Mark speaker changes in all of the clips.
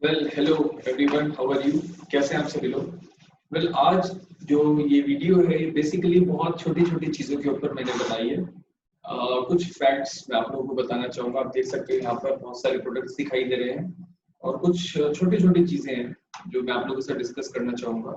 Speaker 1: Hello everyone, how are you? कैसे हैं आप सभी लोग? आज जो ये वीडियो है ये बेसिकली बहुत छोटी छोटी चीज़ों के ऊपर मैंने बनाई है। कुछ फैक्ट्स मैं आप लोगों को बताना चाहूँगा। आप देख सकते हैं यहाँ पर बहुत सारे प्रोडक्ट्स दिखाई दे रहे हैं और कुछ छोटी छोटी चीज़ें हैं जो मैं आप लोगों से डिस्कस करना चाहूँगा।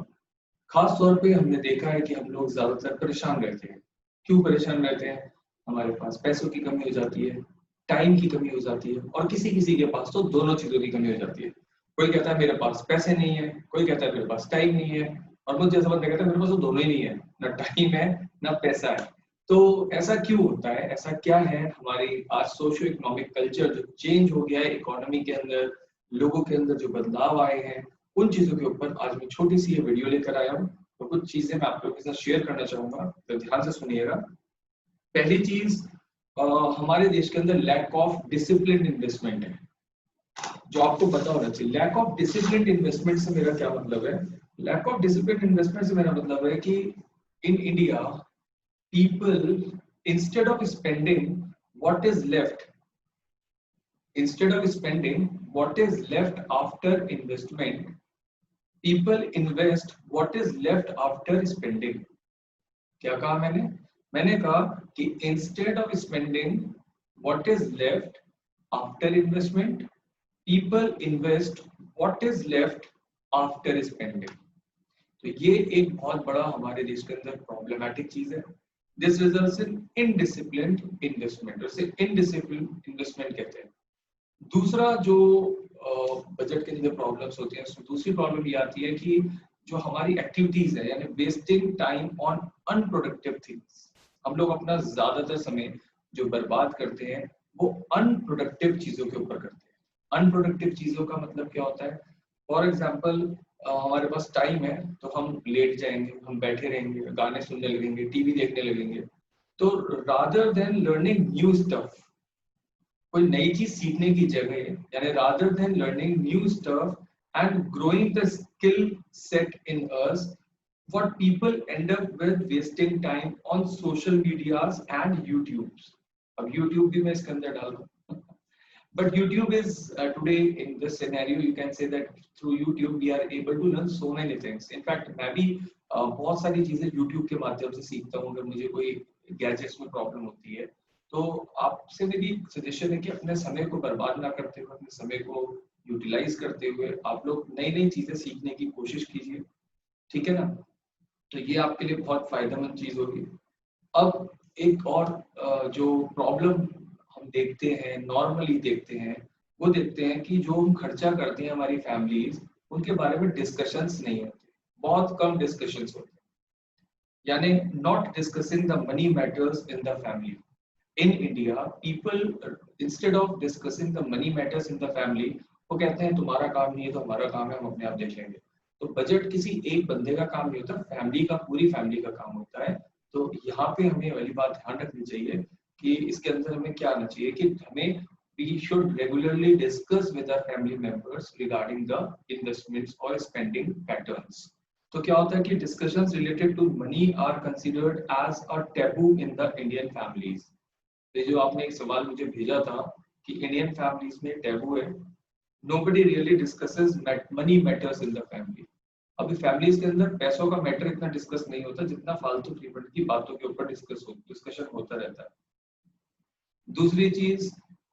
Speaker 1: खास तौर पे हमने देखा है कि हम लोग ज़्यादातर परेशान रहते हैं। क्यों परेशान रहते हैं? हमारे पास पैसों की कमी हो जाती है, टाइम की कमी हो जाती है और किसी-किसी के पास तो दोनों चीज़ों की कमी हो जाती है। कोई कहता है मेरे पास पैसे नहीं है, कोई कहता है मेरे पास टाइम नहीं है और मुझ जैसा बंदा कहता है मेरे पास तो दोनों ही नहीं है, ना टाइम है, ना पैसा है। तो ऐसा क्यों होता है? ऐसा क्या है? हमारी आज सोशियो इकोनॉमिक कल्चर जो चेंज हो गया है, इकोनॉमी के अंदर, लोगों के अंदर जो बदलाव आए हैं, उन चीज़ों के ऊपर आज मैं छोटी सी ये वीडियो लेकर आया हूँ। तो कुछ चीज़ें मैं आप लोगों के साथ शेयर करना चाहूँगा, तो ध्यान से सुनिएगा। पहली चीज़ हमारे देश के अंदर लैक ऑफ डिसिप्लिन इन्वेस्टमेंट है, जो आपको पता होना चाहिए। लैक ऑफ डिसिप्लिन इन्वेस्टमेंट से मेरा क्या मतलब है? लैक ऑफ डिसिप्लिन इन्वेस्टमेंट से मेरा मतलब है कि in India people instead of spending what is left instead of spending what is left after investment, people invest what is left after spending. क्या कहा मैंने कहा कि instead of spending what is left after investment, people invest what is left after spending. तो ये एक बहुत बड़ा हमारे देश के अंदर प्रॉब्लमैटिक चीज है। This results in indisciplined investment, उसे इनडिसिप्लिन इन्वेस्टमेंट कहते हैं। दूसरा जो बजट के अंदर प्रॉब्लम्स होती हैं, उसमें दूसरी प्रॉब्लम ये आती है कि जो हमारी एक्टिविटीज है, यानी wasting time on unproductive things. हम लोग अपना ज्यादातर समय जो बर्बाद करते हैं वो अनप्रोडक्टिव चीजों के ऊपर करते हैं। अनप्रोडक्टिव चीजों का मतलब क्या होता है? फॉर एग्जाम्पल, हमारे पास टाइम है तो हम लेट जाएंगे, हम बैठे रहेंगे, गाने सुनने लगेंगे, टीवी देखने लगेंगे। तो rather than learning new stuff, कोई नई चीज सीखने की जगह, यानी rather than learning new stuff and growing the skill set in us, what people end up with wasting time on social medias and YouTubes. अब YouTube भी मैं इसके अंदर डाल दूं, but YouTube is today in this scenario you can say that through YouTube we are able to learn so many things. In fact मैं भी बहुत सारी चीजें YouTube के माध्यम से सीखता हूँ। अगर मुझे कोई गैजेट्स में प्रॉब्लम होती है तो आपसे मेरी सजेशन है कि अपने समय को बर्बाद ना करते हुए, अपने समय को यूटिलाइज करते हुए आप लोग नई नई चीजें सीखने की कोशिश कीजिए, ठीक है ना? तो ये आपके लिए बहुत फायदेमंद चीज होगी। अब एक और जो प्रॉब्लम हम देखते हैं, नॉर्मली देखते हैं, वो देखते हैं कि जो हम खर्चा करते हैं हमारी फैमिलीज, उनके बारे में डिस्कशंस नहीं होते, बहुत कम डिस्कशंस होते हैं। यानी not discussing the money matters in the family. In India people instead of discussing the money matters in the family, वो कहते हैं तुम्हारा काम नहीं है तो हमारा काम है, हम अपने आप देख लेंगे। तो बजट किसी एक बंदे का काम नहीं होता, फैमिली का, पूरी फैमिली का काम होता है। तो यहाँ पे हमें वाली बात ध्यान रखनी चाहिए कि इसके अंदर हमें क्या आना चाहिए कि हमें we should regularly discuss with our family members regarding the investments or spending patterns. तो क्या होता है कि discussions related to money are considered as a taboo in the Indian families. ये जो आपने एक सवाल मुझे भेजा था कि इंडियन फैमिलीज में टैबू है, nobody really discusses money matters in the family. अभी फैमिलीज के अंदर पैसों का मैटर इतना डिस्कस नहीं होता जितना फालतू की बातों के ऊपर डिस्कशन होता रहता है। दूसरी चीज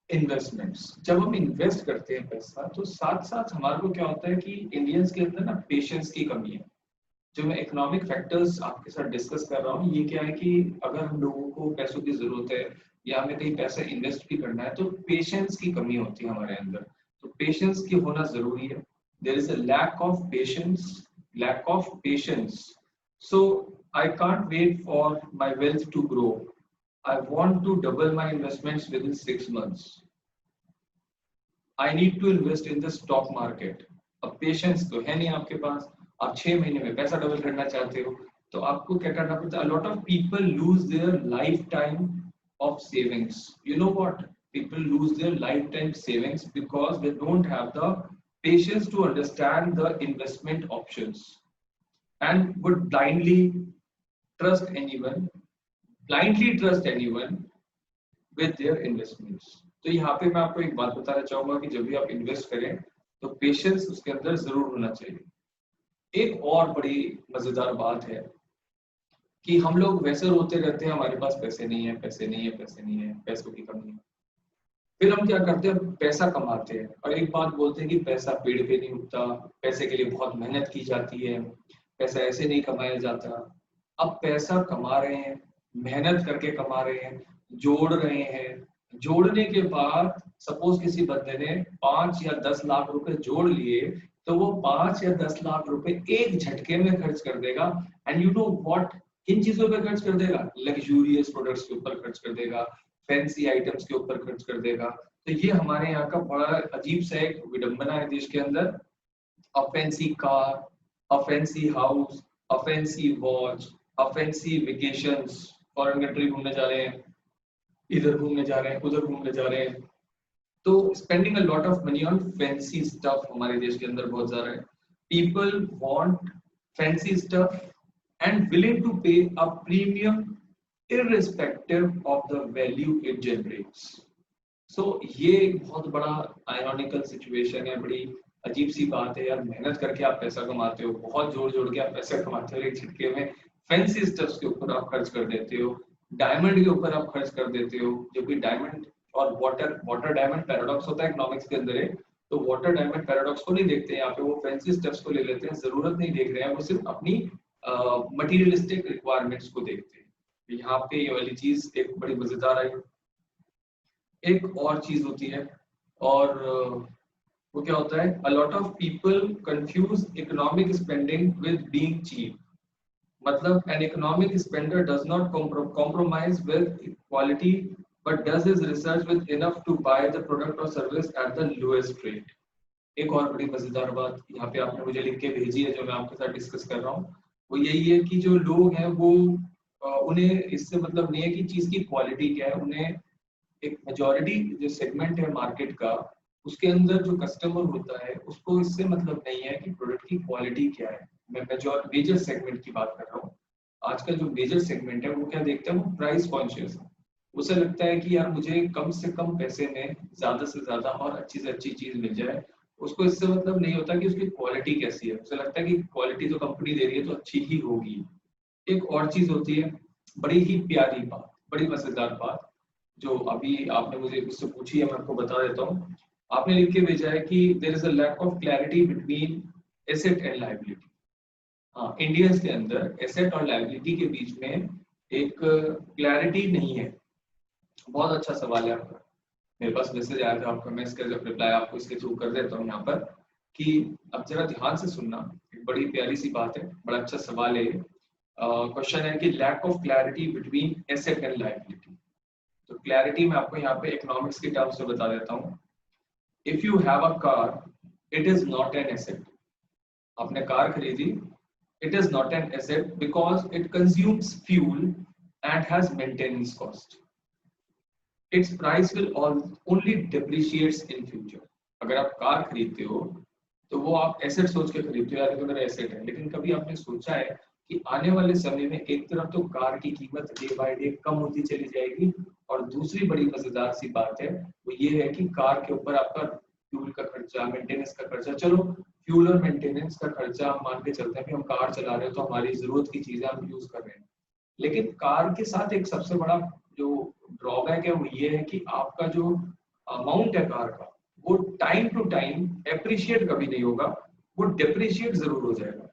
Speaker 1: इन्वेस्टमेंट्स। जब हम इन्वेस्ट करते हैं पैसा तो साथ साथ हमारे को क्या होता है कि इंडियंस के अंदर ना पेशेंस की कमी है। जो मैं इकोनॉमिक फैक्टर्स आपके साथ डिस्कस कर रहा हूँ, ये क्या है कि अगर हम लोगों को पैसों की जरूरत है या हमें कहीं पैसा इन्वेस्ट भी करना है तो पेशेंस की कमी होती है हमारे अंदर। तो पेशेंस की होना जरूरी है। There is a lack of patience, so I can't wait for my wealth to grow. I want to double my investments within 6 months. I need to invest in the stock market. अब patience तो है नहीं आपके पास, आप 6 महीने में पैसा double करना चाहते हो, तो आपको क्या करना पड़ता है? A lot of people lose their lifetime of savings. You know what? People lose their lifetime savings because they don't have the patience to understand the investment options and would blindly trust anyone with their investments. तो यहाँ पे मैं आपको एक बात बताना चाहूंगा कि जब भी आप इन्वेस्ट करें तो पेशेंस उसके अंदर जरूर होना चाहिए। एक और बड़ी मजेदार बात है कि हम लोग वैसे रोते रहते हैं हमारे पास पैसे नहीं है, पैसे नहीं है, पैसे नहीं है, पैसों की कमी है। फिर हम क्या करते हैं, पैसा कमाते हैं और एक बात बोलते हैं कि पैसा पेड़ पे नहीं उगता, पैसे के लिए बहुत मेहनत की जाती है, पैसा ऐसे नहीं कमाया जाता। अब पैसा कमा रहे हैं, मेहनत करके कमा रहे हैं, जोड़ रहे हैं, जोड़ने के बाद सपोज किसी बंदे ने 5 या 10 लाख रुपए जोड़ लिए, तो वो 5 या 10 लाख रुपए एक झटके में खर्च कर देगा। एंड यू नो व्हाट, किन चीजों पे खर्च कर देगा? लग्जूरियस प्रोडक्ट्स के ऊपर खर्च कर देगा, फैंसी आइटम्स के ऊपर खर्च कर देगा। तो ये हमारे यहाँ का बड़ा अजीब सा एक विडंबना है देश के अंदर। A fancy car, a fancy house, a fancy watch, a fancy vacations, foreign country घूमने जा रहे हैं, इधर घूमने जा रहे हैं, उधर घूमने जा रहे हैं। तो spending a lot of money on fancy stuff हमारे देश के अंदर बहुत ज्यादा है। People want fancy stuff and willing to pay a premium irrespective of the value it generates. So ये एक बहुत बड़ा आयरॉनिकल सिचुएशन है, बड़ी अजीब सी बात है यार। मेहनत करके आप पैसा कमाते हो, बहुत जोड़ जोड़ के आप पैसा कमाते हो, एक झटके में फैंसी स्टफ्स के ऊपर आप खर्च कर देते हो, डायमंड के ऊपर आप खर्च कर देते हो, जो कि डायमंड और वाटर डायमंड पैराडॉक्स होता है इकोनॉमिक्स के अंदर है। तो वाटर डायमंड पैराडॉक्स को नहीं देखते हैं यहाँ पे, वो फैंसी स्टफ्स को ले लेते हैं, जरूरत नहीं देख रहे हैं, वो सिर्फ अपनी मटीरियलिस्टिक रिक्वायरमेंट्स को देखते हैं। यहाँ पे ये वाली चीज एक बड़ी मजेदार आई। एक और चीज होती है, और वो क्या होता है, a lot of people confuse economic spending with being cheap. मतलब an economic spender does not compromise with quality but does his research with enough to buy the product or service at the lowest rate. एक और बड़ी मजेदार बात यहाँ पे आपने मुझे लिख के भेजी है, जो मैं आपके साथ डिस्कस कर रहा हूँ, वो यही है कि जो लोग हैं वो उन्हें इससे मतलब नहीं है कि चीज की क्वालिटी क्या है। उन्हें एक मेजॉरिटी जो सेगमेंट है मार्केट का, उसके अंदर जो कस्टमर होता है उसको इससे मतलब नहीं है कि प्रोडक्ट की क्वालिटी क्या है। मैं मेजर सेगमेंट की बात कर रहा हूँ। आजकल जो मेजर सेगमेंट है वो क्या देखते हैं, वो प्राइस कॉन्शियस है। उसे लगता है कि यार मुझे कम से कम पैसे में ज्यादा से ज्यादा और अच्छी से अच्छी चीज मिल जाए। उसको इससे मतलब नहीं होता कि उसकी क्वालिटी कैसी है, उसे लगता है कि क्वालिटी तो कंपनी दे रही है तो अच्छी ही होगी। एक और चीज होती है, बड़ी ही प्यारी बात, बड़ी मजेदार बात, जो अभी आपने मुझे उससे पूछी है, मैं आपको बता देता हूँ। आपने लिख के भेजा है कि there is a lack of clarity between asset and liability. हाँ, इंडियंस के अंदर एसेट और लायबिलिटी के बीच में एक क्लैरिटी नहीं है। बहुत अच्छा सवाल है आपका, मेरे पास मैसेज आया था आपका, मैं इसका जब रिप्लाई आपको इसके थ्रू कर देता हूँ यहाँ पर, कि अब जरा ध्यान से सुनना। एक बड़ी प्यारी सी बात है, बड़ा अच्छा सवाल है। क्वेश्चन है कि lack of clarity between asset and liability. तो क्लैरिटी मैं आपको यहाँ पे इकोनॉमिक्स की टर्म्स से बता देता हूँ। If you have a car, it is not an asset. आपने कार खरीदी, it is not an asset because it consumes fuel and has maintenance cost. It's price will only depreciates in future. अगर आप car खरीदते हो तो वो आप asset सोच के खरीदते हो, यार ये तो मेरा एसेट है, लेकिन कभी आपने सोचा है कि आने वाले समय में एक तरफ तो कार की कीमत डे बाय डे कम होती चली जाएगी, और दूसरी बड़ी मजेदार सी बात है वो ये है कि कार के ऊपर आपका फ्यूल का खर्चा, मेंटेनेंस का खर्चा, चलो फ्यूल और मेंटेनेंस का खर्चा हम मान के चलते हैं कि हम कार चला रहे हैं तो हमारी जरूरत की चीजें हम यूज कर रहे हैं। लेकिन कार के साथ एक सबसे बड़ा जो ड्रॉबैक है वो ये है कि आपका जो अमाउंट है कार का, वो टाइम टू टाइम एप्रिशिएट कभी नहीं होगा, वो डेप्रिशिएट जरूर हो जाएगा।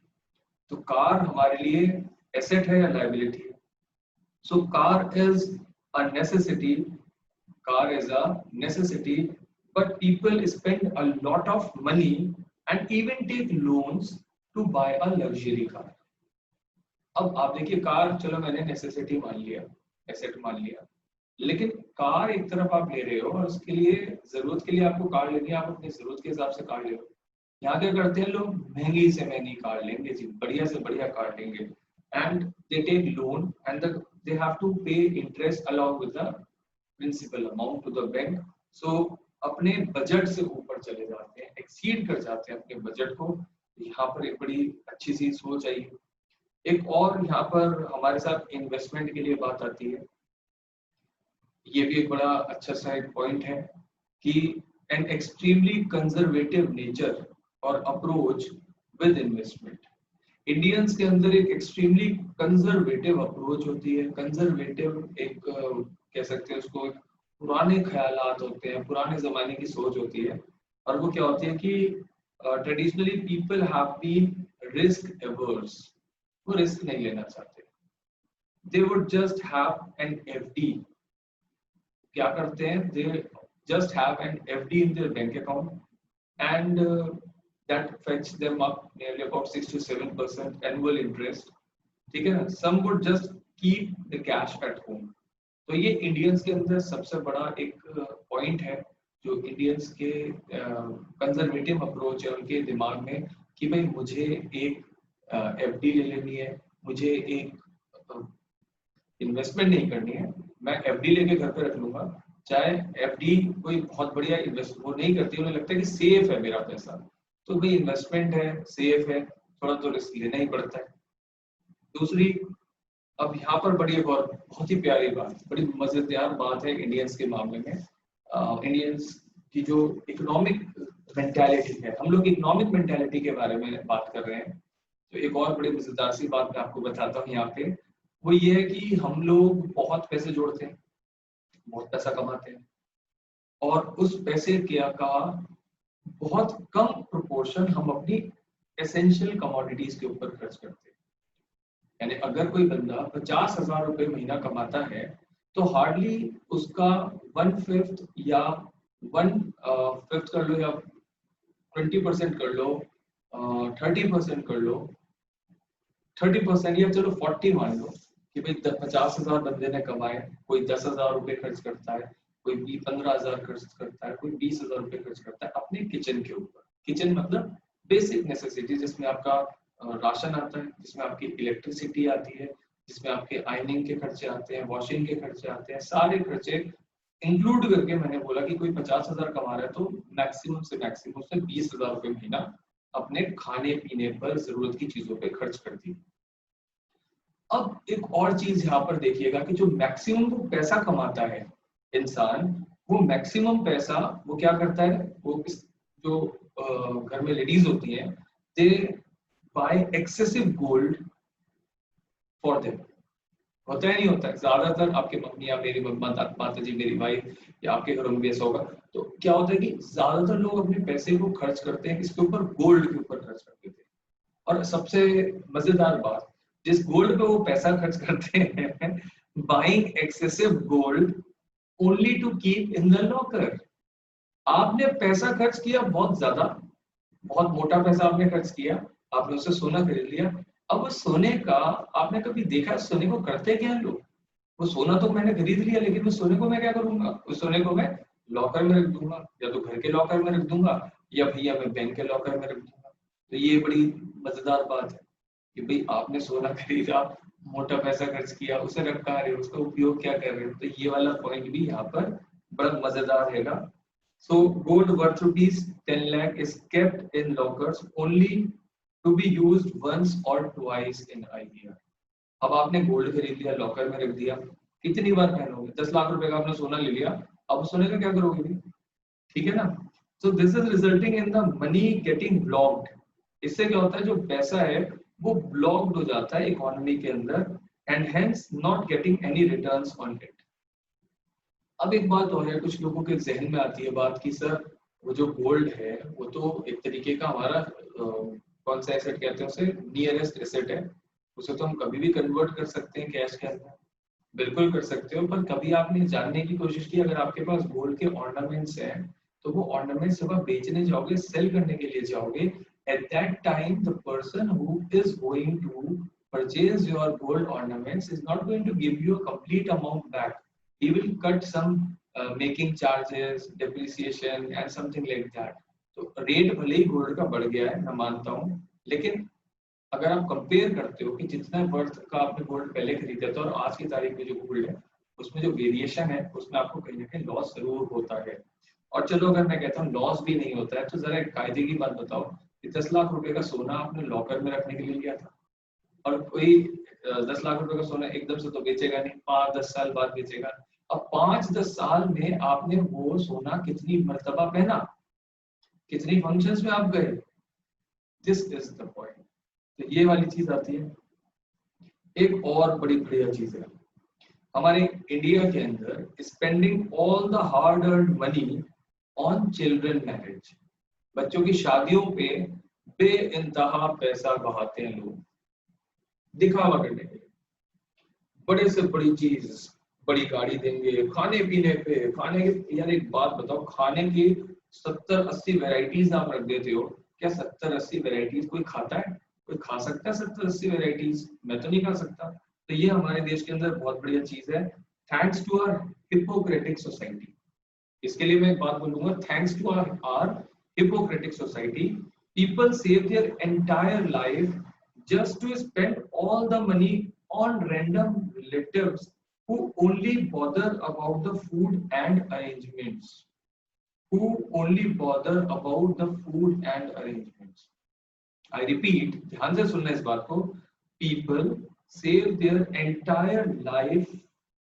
Speaker 1: तो कार हमारे लिए एसेट है या लायबिलिटी है? So car is a necessity, car is a necessity, but people spend a lot of money and even take loans to buy a luxury car. अब आप देखिए, कार चलो मैंने नेसेसिटी मान लिया, एसेट मान लिया, लेकिन कार एक तरफ आप ले रहे हो और उसके लिए जरूरत के लिए आपको कार लेनी है, आप अपनी जरूरत के हिसाब से कार ले लो। यहाँ क्या करते हैं लोग, महंगी से महंगी कार लेंगे जी, बढ़िया से बढ़िया कार लेंगे, and they take loan and they have to pay interest along with the principal amount to the bank. So अपने बजट से ऊपर चले जाते हैं, एक्सीड कर जाते हैं अपने बजट को। यहाँ पर एक बड़ी अच्छी सी सोच आई। एक और यहाँ पर हमारे साथ इन्वेस्टमेंट के लिए बात आती है। ये भी एक बड़ा अच्छा सा एक पॉइंट है कि an extremely conservative nature or approach with investment. Indians के अंदर एक एक्सट्रीमली कंजर्वेटिव अप्रोच होती है. कंजर्वेटिव एक कह सकते हैं उसको, एक पुराने ख्यालात होते हैं, पुराने जमाने की सोच होती है. और वो क्या होती है कि traditionally people have been risk averse. वो रिस्क नहीं लेना चाहते. They would just have an FD. क्या करते हैं? They just have an FD in their bank account and that fetch them up nearly about 6 to 7% annual interest. ठीक है ना? Some would just keep the cash at home. तो ये Indians के अंदर सबसे बड़ा एक पॉइंट है जो इंडियंस के कंजर्वेटिव अप्रोच है उनके दिमाग में कि भाई मुझे एक एफडी ले लेनी है, मुझे एक इन्वेस्टमेंट नहीं करनी है, मैं एफडी लेके घर पे रख लूंगा. चाहे एफडी कोई बहुत बढ़िया इन्वेस्ट वो नहीं करती, उन्हें लगता है कि सेफ है मेरा पैसा. तो भाई इन्वेस्टमेंट है, सेफ है, थोड़ा तो रिस्क लेना ही पड़ता है. दूसरी, अब यहाँ पर बड़ी एक और बहुत ही प्यारी बात, बड़ी मजेदार बात है इंडियंस के मामले में. इंडियंस की जो इकोनॉमिक मेंटालिटी है, हम लोग इकोनॉमिक मेंटालिटी के बारे में बात कर रहे हैं. तो एक और बड़ी मजेदार सी बात मैं आपको बताता हूँ यहाँ पे. वो ये है कि हम लोग बहुत पैसे जोड़ते हैं, बहुत पैसा कमाते हैं, और उस पैसे का बहुत कम प्रोपोर्शन हम अपनी एसेंशियल कमोडिटीज के ऊपर खर्च करते हैं. यानी अगर कोई बंदा 50,000 रुपए महीना कमाता है तो हार्डली उसका 1/5 या 1/5 कर लो या 20% कर लो, 30% कर लो, 30% या चलो 40 मान लो कि भाई 50,000 बंदे ने कमाए, कोई 10,000 रुपए खर्च करता है, कोई 15,000 खर्च करता है, कोई 20,000 रुपए खर्च करता है अपने किचन के ऊपर. किचन मतलब बेसिक नेसेसिटी, जिसमें आपका राशन आता है, जिसमें आपकी इलेक्ट्रिसिटी आती है, जिसमें आपके आयनिंग के खर्चे आते हैं, वॉशिंग के खर्चे आते हैं, सारे खर्चे इंक्लूड करके मैंने बोला कि कोई 50,000 कमा रहा है तो मैक्सिमम से मैक्सिमम उसने 20,000 रुपए महीना अपने खाने पीने पर, जरूरत की चीजों पे खर्च कर दी. अब एक और चीज यहाँ पर देखिएगा कि जो मैक्सिमम वो पैसा कमाता है इंसान, वो मैक्सिमम पैसा वो क्या करता है, वो जो घर में लेडीज होती हैं, they buy excessive gold for them. होता है नहीं होता है? ज्यादातर आपके मम्मी या मेरी माता जी, मेरी वाइफ, या आपके घरों में भी ऐसा होगा. तो क्या होता है कि ज्यादातर लोग अपने पैसे को खर्च करते हैं इसके ऊपर, गोल्ड के ऊपर खर्च करते थे. और सबसे मजेदार बात, जिस गोल्ड पे वो पैसा खर्च करते हैं, buying excessive gold only to keep in the locker. आपने पैसा खर्च किया बहुत ज्यादा, बहुत मोटा पैसा आपने खर्च किया, आपने उससे सोना खरीद लिया. अब वो सोने का आपने कभी देखा सोने को करते क्या लोग? वो सोना तो मैंने खरीद लिया, लेकिन उस सोने को मैं क्या करूंगा? उस सोने को मैं लॉकर में रख दूंगा, या तो घर के लॉकर में रख दूंगा, या भैया मैं बैंक के लॉकर में रख दूंगा. तो ये बड़ी मजेदार बात है कि भाई आपने सोना खरीदा, मोटा पैसा खर्च किया, उसे रखा रहे हो, उसका उपयोग क्या कर रहे हो. तो ये वाला पॉइंट भी यहाँ पर बड़ा मजेदार है. So gold worth ₹10 lakh is kept in lockers only to be used once or twice in a year. अब आपने गोल्ड खरीद लिया, लॉकर में रख दिया, कितनी बार पहनोगे? 10 लाख रुपए का आपने सोना ले लिया, अब सोने का क्या करोगे भी? ठीक है ना? So this is resulting in the money getting blocked. इससे क्या होता है, जो पैसा है वो ब्लॉक्ड हो जाता है इकोनॉमी के अंदर, and hence not getting any returns on it. अब एक बात और है, कुछ लोगों के जहन में आती है बात कि सर वो जो गोल्ड है वो तो एक तरीके का हमारा कौन सा एसेट कहते हैं उसे, नियरेस्ट एसेट है, उसे तो हम कभी भी कन्वर्ट कर सकते हैं कैश के अंदर. बिल्कुल कर सकते हो, पर कभी आपने जानने की कोशिश की अगर आपके पास गोल्ड के ऑर्नामेंट्स हैं तो वो ऑर्नामेंट्स जब आप बेचने जाओगे, सेल करने के लिए जाओगे, at that time the person who is going to purchase your gold ornaments is not going to give you a complete amount back. He will cut some making charges, depreciation and something like that. तो rate भले ही gold का बढ़ गया है, मैं मानता हूँ, लेकिन अगर आप कंपेयर करते हो कि जितना वर्थ का आपने गोल्ड पहले खरीदा था और आज की तारीख में जो गोल्ड है उसमें जो वेरिएशन है उसमें आपको कहीं ना कहीं लॉस जरूर होता है. और चलो अगर मैं कहता हूँ लॉस भी नहीं होता है तो जरा एक कायदे की बात बताओ, 10 लाख रुपए का सोना आपने लॉकर में रखने के लिए लिया था, और कोई 10 लाख रुपए का सोना एकदम से तो बेचेगा नहीं, 5-10 साल बाद बेचेगा. अब 5-10 साल में आपने वो सोना कितनी मर्तबा पहना, कितनी फंक्शंस में आप गए, दिस इज द पॉइंट। तो ये वाली चीज आती है। एक और बड़ी बढ़िया चीज है हमारे इंडिया के अंदर, spending all the hard earned money on children marriage. बच्चों की शादियों पे बेइंतहा पैसा बहाते हैं लोग दिखावा करने के लिए। बड़े से बड़ी चीज, बड़ी गाड़ी देंगे, खाने पीने पे, खाने के, यार एक बात बताओ, खाने की 70-80 वैरायटीज आप रख देते हो, क्या 70-80 वैरायटीज कोई खाता है? कोई खा सकता है 70-80 वैरायटीज? मैं तो नहीं खा सकता। तो ये हमारे देश के अंदर बहुत बढ़िया चीज है, thanks to our hypocritic society. इसके लिए मैं एक बात बोलूंगा, thanks to our hypocritic society, people save their entire life just to spend all the money on random relatives who only bother about the food and arrangements. Who only bother about the food and arrangements. I repeat, ध्यान से सुनना इस बात को, people save their entire life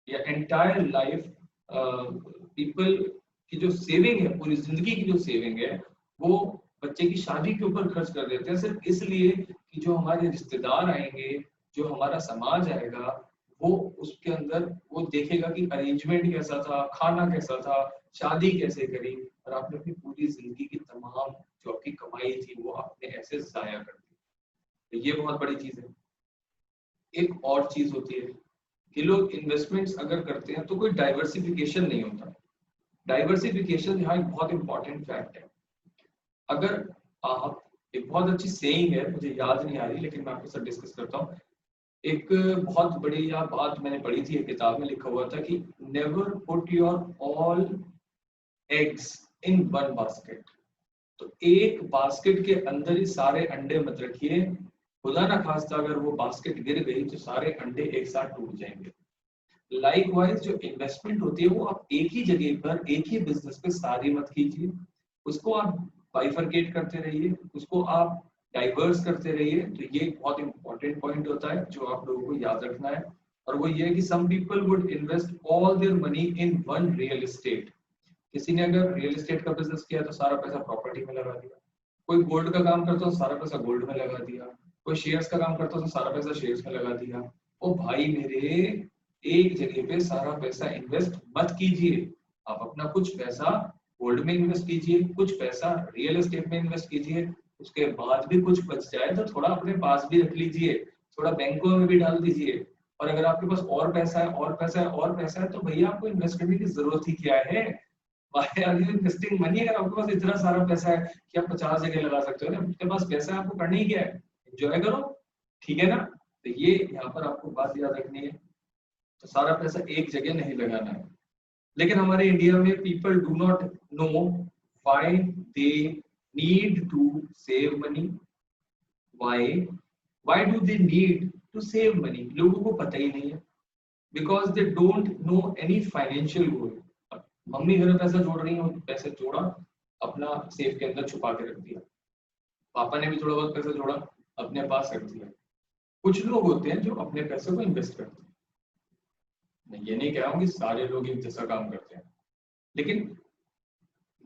Speaker 1: या entire life, people की जो saving है, पूरी जिंदगी की जो सेविंग है, वो बच्चे की शादी के ऊपर खर्च कर देते हैं, सिर्फ इसलिए कि जो हमारे रिश्तेदार आएंगे, जो हमारा समाज आएगा, वो उसके अंदर वो देखेगा कि अरेंजमेंट कैसा था, खाना कैसा था, शादी कैसे करी, और आपने अपनी पूरी जिंदगी की तमाम जो आपकी कमाई थी वो आपने ऐसे जाया कर दी। तो ये बहुत बड़ी चीज है। एक और चीज होती है कि लोग इन्वेस्टमेंट्स अगर करते हैं तो कोई डाइवर्सिफिकेशन नहीं होता। डाइवर्सिफिकेशन यहाँ एक बहुत इंपॉर्टेंट फैक्ट है। अगर आप, एक बहुत अच्छी सेइंग है, मुझे याद नहीं आ रही लेकिन मैं आपके साथ डिस्कस करता हूँ। एक बहुत बढ़िया बात मैंने पढ़ी थी, एक किताब में लिखा हुआ था कि never put your all eggs in one basket. तो एक बास्केट के अंदर ही सारे अंडे मत रखिए, खुदा ना खास्ता अगर वो बास्केट गिर गई तो सारे अंडे एक साथ टूट जाएंगे। लाइकवाइज जो इन्वेस्टमेंट होती है वो आप एक ही जगह पर, एक ही बिजनेस पे सारी मत कीजिए, उसको आप बाइफरकेट करते रहिए, उसको आप डाइवर्स करते रहिए। तो ये एक बहुत इंपॉर्टेंट पॉइंट होता है जो आप लोगों को याद रखना है, और वो ये है कि some people would invest all their money in one real estate. किसी ने अगर रियल एस्टेट का बिजनेस किया तो सारा पैसा प्रॉपर्टी में लगा दिया, कोई गोल्ड का काम करता तो सारा पैसा गोल्ड में लगा दिया, कोई शेयर्स का काम करता तो सारा पैसा शेयर्स में लगा दिया। ओ भाई मेरे, एक जगह पे सारा पैसा इन्वेस्ट मत कीजिए, आप अपना कुछ पैसा गोल्ड में इन्वेस्ट कीजिए, कुछ पैसा रियल एस्टेट में इन्वेस्ट कीजिए, उसके बाद भी कुछ बच जाए तो थोड़ा अपने पास भी रख लीजिए, थोड़ा बैंकों में भी डाल दीजिए। और अगर आपके पास और पैसा है, और पैसा है, और पैसा है, तो भैया आपको इन्वेस्ट करने की जरूरत ही क्या है? Why are you investing money? अगर आपके पास इतना सारा पैसा है कि आप 50 जगह लगा सकते हो ना, आपके पास पैसा है, आपको करना ही क्या है? एंजॉय करो, ठीक है ना? तो ये यहाँ पर आपको बात याद रखनी है। तो सारा पैसा एक जगह नहीं लगाना है। लेकिन हमारे इंडिया में people do not know why they need to save money. Why do they need to save money? लोगों को पता ही नहीं है, because they don't know any financial goal. Mummy घर में पैसा जोड़ रही है, पैसे जोड़ा, अपना सेफ के अंदर छुपा के रख दिया, पापा ने भी थोड़ा बहुत पैसा जोड़ा, अपने पास रख दिया। कुछ लोग होते हैं जो अपने पैसे को इन्वेस्ट करते हैं। मैं ये नहीं कह रहा हूँ कि सारे लोग एक जैसा काम करते हैं, लेकिन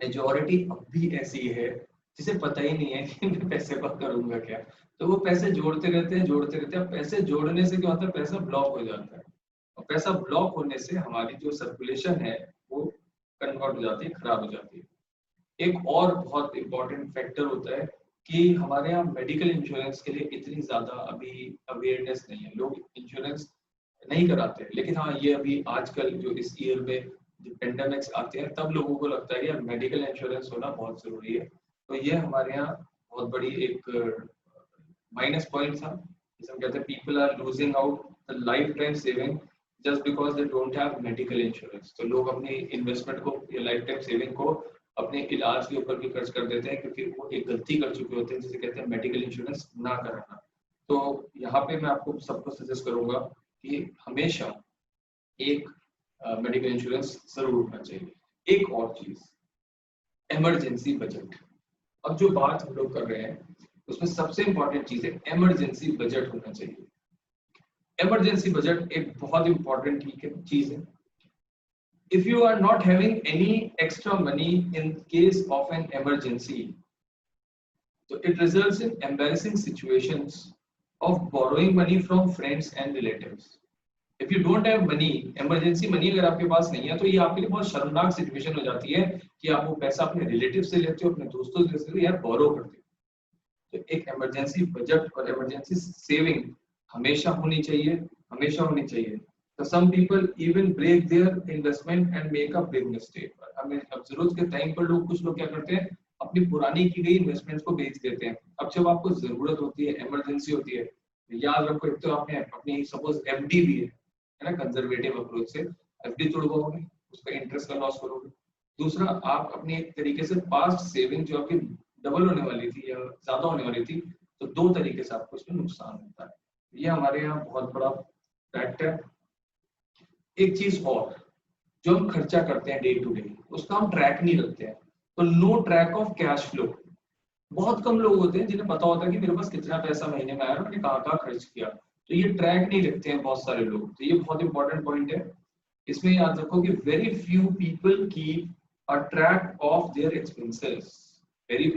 Speaker 1: मेजोरिटी अब भी ऐसी है जिसे पता ही नहीं है कि मैं पैसे का करूंगा क्या। तो वो पैसे जोड़ते रहते हैं, जोड़ते रहते हैं। पैसे जोड़ने से क्या होता है? पैसा ब्लॉक हो जाता है, और पैसा ब्लॉक होने से हमारी जो सर्कुलेशन है वो कन्वर्ट हो जाती है, खराब हो जाती है। एक और बहुत इंपॉर्टेंट फैक्टर होता है कि हमारे यहाँ मेडिकल इंश्योरेंस के लिए इतनी ज्यादा अभी अवेयरनेस नहीं है, लोग इंश्योरेंस नहीं कराते। लेकिन हाँ, ये अभी आजकल जो इस ईयर में जो पेंडेमिक्स आते हैं तब लोगों को लगता है कि मेडिकल इंश्योरेंस होना बहुत जरूरी है। तो ये हमारे यहाँ बहुत बड़ी एक माइनस पॉइंट था, जिसे हम कहते हैं people are losing out the life time saving just because they don't have medical insurance. तो लोग अपनी इन्वेस्टमेंट को या लाइफ टाइम सेविंग को अपने इलाज के ऊपर भी खर्च कर देते हैं, क्योंकि वो एक गलती कर चुके होते हैं जिसे कहते हैं मेडिकल इंश्योरेंस ना कराना। तो यहाँ पे मैं आपको सबको सजेस्ट करूंगा कि हमेशा एक मेडिकल इंश्योरेंस जरूर होना चाहिए। एक और चीज, इमरजेंसी बजट। अब जो बात हम लोग कर रहे हैं उसमें सबसे इंपॉर्टेंट चीज है इमरजेंसी बजट होना चाहिए। इमरजेंसी बजट एक बहुत इंपॉर्टेंट चीज है। if you are not having any extra money in case of an emergency, so it results in embarrassing situations of borrowing money from friends and relatives. If you don't have money, emergency money अगर आपके पास नहीं है, तो ये आपके लिए बहुत शर्मनाक सिचुएशन हो जाती है कि आप वो पैसा अपने रिलेटिव से लेते हो, अपने दोस्तों से लेते हो, या बोरो करते हो। तो एक इमरजेंसी बजट और इमरजेंसी सेविंग हमेशा होनी चाहिए, हमेशा होनी चाहिए। तो some people even break their investment and make a big mistake. हमें अब जरूरत के टाइम पर कुछ लोग क्या करते हैं, अपनी पुरानी की गई इन्वेस्टमेंट्स को बेच देते हैं। अब जब आपको जरूरत होती है, इमरजेंसी होती है, याद रखो, एक तो आपने अपनी सपोज एफडी भी है ना, कंजर्वेटिव अप्रोच से एफडी तोड़वाओगे, उसका इंटरेस्ट का लॉस करोगे। दूसरा, आप अपनी एक तरीके से पास्ट सेविंग जो आपकी डबल होने वाली थी या ज्यादा होने वाली थी, तो दो तरीके से आपको इसमें नुकसान होता है। ये हमारे यहाँ बहुत बड़ा फैक्ट है। एक चीज और, जो हम खर्चा करते हैं डे टू डे, उसका हम ट्रैक नहीं रखते हैं। तो no track of cash flow. बहुत कम लोग होते हैं जिन्हें पता होता है कि मेरे पास कितना पैसा महीने में आया और मैंने कहाँ खर्च किया। तो ये ट्रैक नहीं रखते हैं बहुत सारे लोग। तो ये बहुत इंपॉर्टेंट पॉइंट है। इसमें याद रखो कि very few people keep a track of their expenses. Very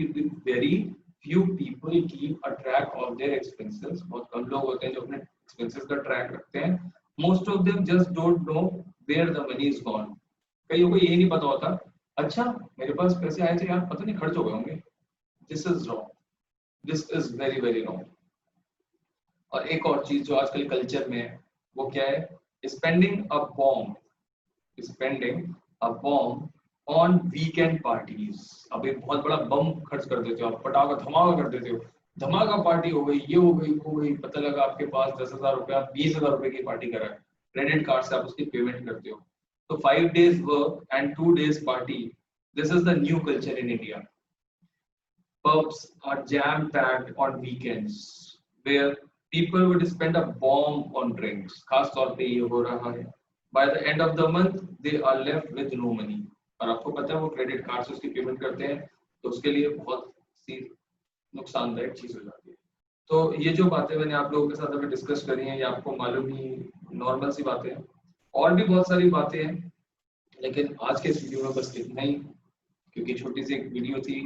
Speaker 1: few people keep a track of their expenses. बहुत कम लोग होते हैं जो अपने एक्सपेंसेस का ट्रैक रखते हैं। Most of them just don't know where the money is gone. कईयों को यही नहीं पता होता, अच्छा मेरे पास पैसे आए थे यार, पता नहीं खर्च हो गए होंगे। This is wrong, this is very very wrong. और एक और चीज जो आजकल कल्चर में है, वो क्या है, spending a bomb on weekend parties. अब एक बहुत बड़ा बम खर्च कर देते हो आप, पटाखा धमाका कर देते हो, धमाका पार्टी हो गई, ये हो गई, पता लगा आपके पास 10,000 रुपया 20,000 रुपए की पार्टी करा है, क्रेडिट कार्ड से आप उसकी पेमेंट करते हो। तो 5 days work and 2 days party, this is the new culture in India. Pubs are jam-packed on weekends, where people would spend a bomb on drinks. खास तौर पे ये हो रहा है। By the end of the month, they are left with no money. और आपको पता है वो क्रेडिट कार्ड से उसकी पेमेंट करते हैं, तो उसके लिए बहुत सी नुकसानदायक चीज हो जाती है। तो ये जो बातें मैंने आप लोगों के साथ अभी डिस्कस करी हैं, ये आपको मालूम ही नॉर्मल सी बातें हैं। और भी बहुत सारी बातें हैं, लेकिन आज के इस वीडियो में बस इतना ही, क्योंकि छोटी सी एक वीडियो थी,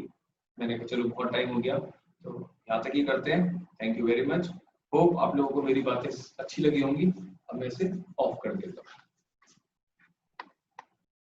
Speaker 1: मैंने कहा चलो बहुत टाइम हो गया, तो यहाँ तक ही करते हैं। Thank you very much. Hope आप लोगों को मेरी बातें अच्छी लगी होंगी। अब मैं इसे ऑफ कर देता हूँ।